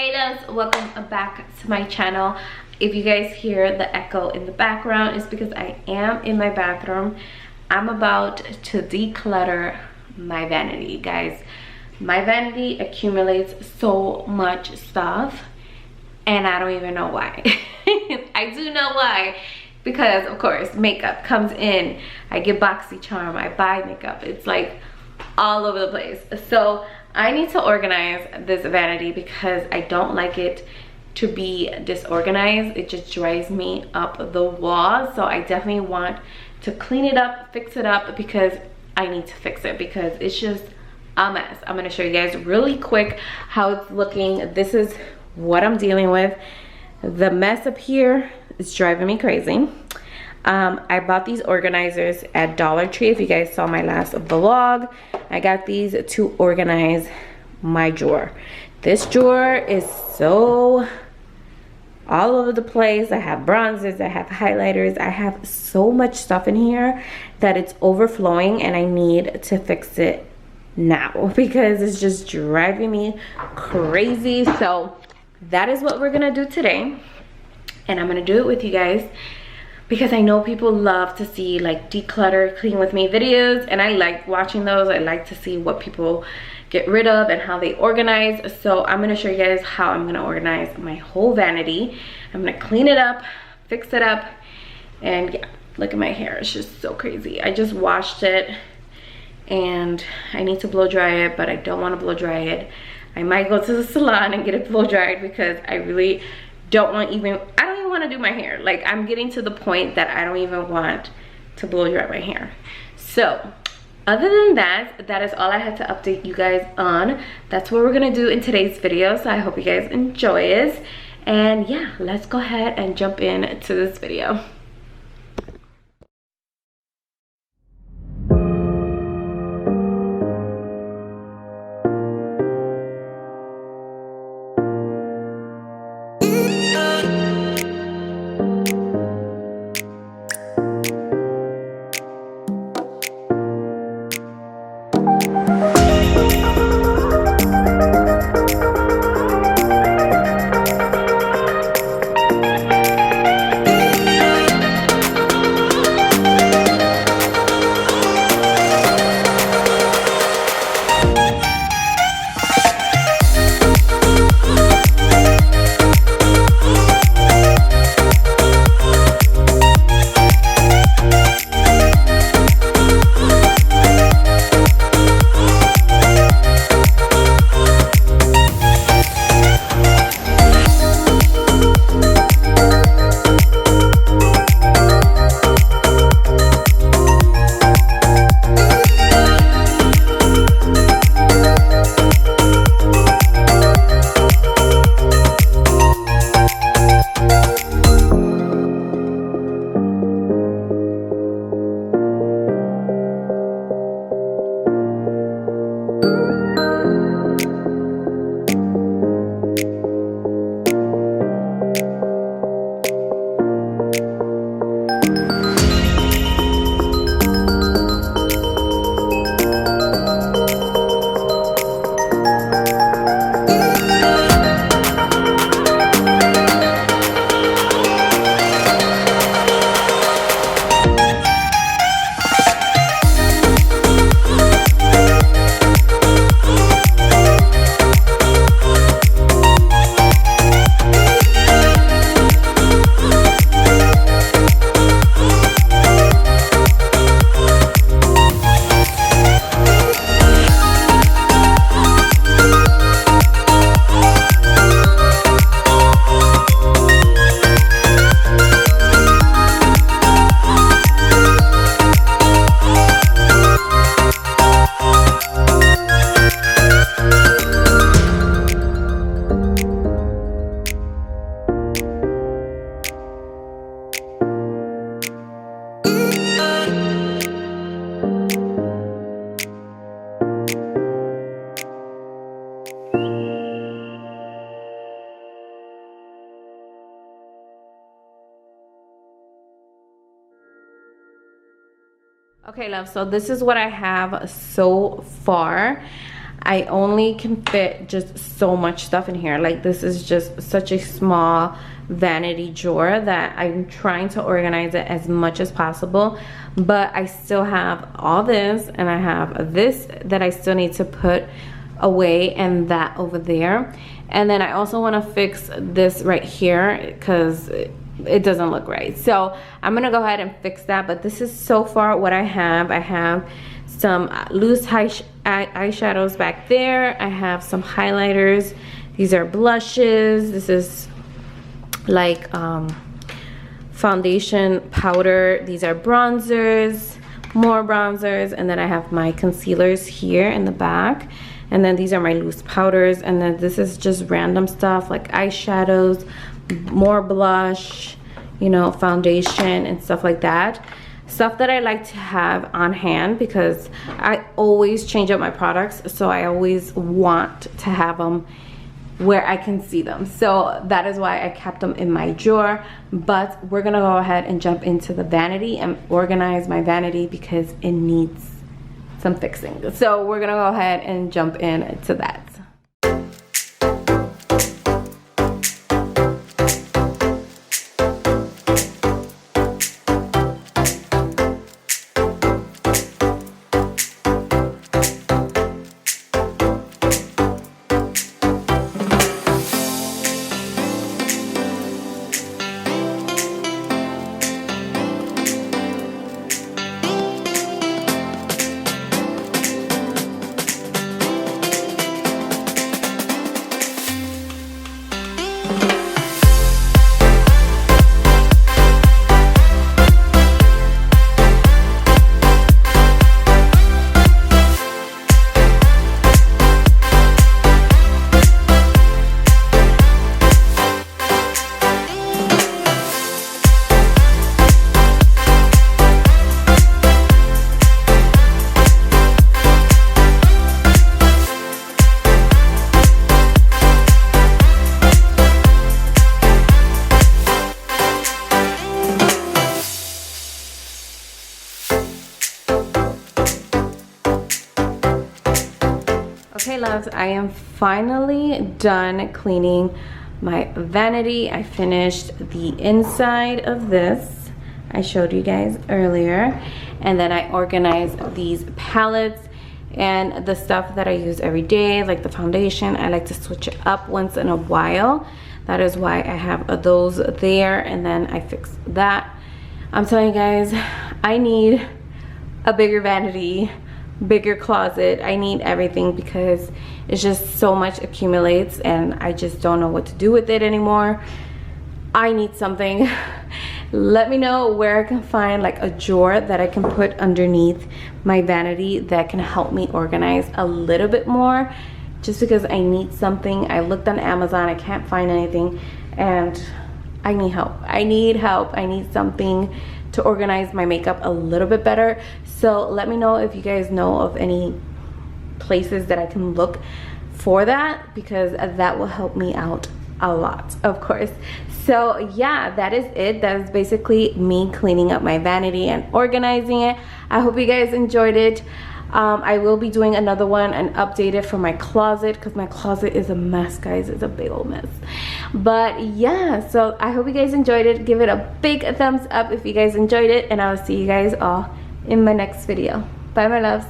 Hey loves, welcome back to my channel. If you guys hear the echo in the background, it's because I am in my bathroom. I'm about to declutter my vanity, guys. My vanity accumulates so much stuff and I don't even know why. I do know why, because of course makeup comes in. I get BoxyCharm, I buy makeup. It's like all over the place. So I need to organize this vanity because I don't like it to be disorganized. It just drives me up the wall. So I definitely want to clean it up, fix it up, because I need to fix it because it's just a mess. I'm going to show you guys really quick how it's looking. This is what I'm dealing with. The mess up here is driving me crazy. I bought these organizers at Dollar Tree. If you guys saw my last vlog, I got these to organize my drawer. This drawer is so all over the place. I have bronzers, I have highlighters, I have so much stuff in here that it's overflowing, and I need to fix it now because it's just driving me crazy. So that is what we're gonna do today, and I'm gonna do it with you guys because I know people love to see like declutter, clean with me videos, and I like watching those. I like to see what people get rid of and how they organize. So I'm gonna show you guys how I'm gonna organize my whole vanity. I'm gonna clean it up, fix it up, and yeah, look at my hair. It's just so crazy. I just washed it and I need to blow dry it, but I don't want to blow dry it. I might go to the salon and get it blow dried because I really don't want I don't even want to do my hair. Like, I'm getting to the point that I don't even want to blow dry my hair. So other than that, that is all I had to update you guys on. That's what we're gonna do in today's video. So I hope you guys enjoy it. And yeah, let's go ahead and jump into this video. Okay, love, so this is what I have so far. I only can fit just so much stuff in here. Like, this is just such a small vanity drawer that I'm trying to organize it as much as possible. But I still have all this, and I have this that I still need to put away, and that over there. And then I also want to fix this right here because it doesn't look right. So I'm gonna go ahead and fix that. But this is so far what I have. I have some loose eyeshadows back there. I have some highlighters. These are blushes. This is like foundation powder. These are bronzers, more bronzers, and then I have my concealers here in the back. And then these are my loose powders, and then this is just random stuff like eyeshadows, more blush, you know, foundation and stuff like that. Stuff that I like to have on hand because I always change up my products, so I always want to have them where I can see them. So that is why I kept them in my drawer. But we're gonna go ahead and jump into the vanity and organize my vanity because it needs some fixing. So we're gonna go ahead and jump into that. Okay loves, I am finally done cleaning my vanity. I finished the inside of this. I showed you guys earlier. And then I organized these palettes and the stuff that I use every day, like the foundation. I like to switch it up once in a while. That is why I have those there, and then I fix that. I'm telling you guys, I need a bigger vanity, bigger closet. I need everything because it's just so much accumulates and I just don't know what to do with it anymore. I need something. Let me know where I can find like a drawer that I can put underneath my vanity that can help me organize a little bit more, just because I need something. I looked on Amazon, I can't find anything, and I need help. I need help. I need something to organize my makeup a little bit better. So let me know if you guys know of any places that I can look for that, because that will help me out a lot, of course. So yeah, that is it. That is basically me cleaning up my vanity and organizing it. I hope you guys enjoyed it. I will be doing another one and update it for my closet, because my closet is a mess, guys. It's a big old mess. But yeah, so I hope you guys enjoyed it. Give it a big thumbs up if you guys enjoyed it, and I'll see you guys all in my next video. Bye my loves.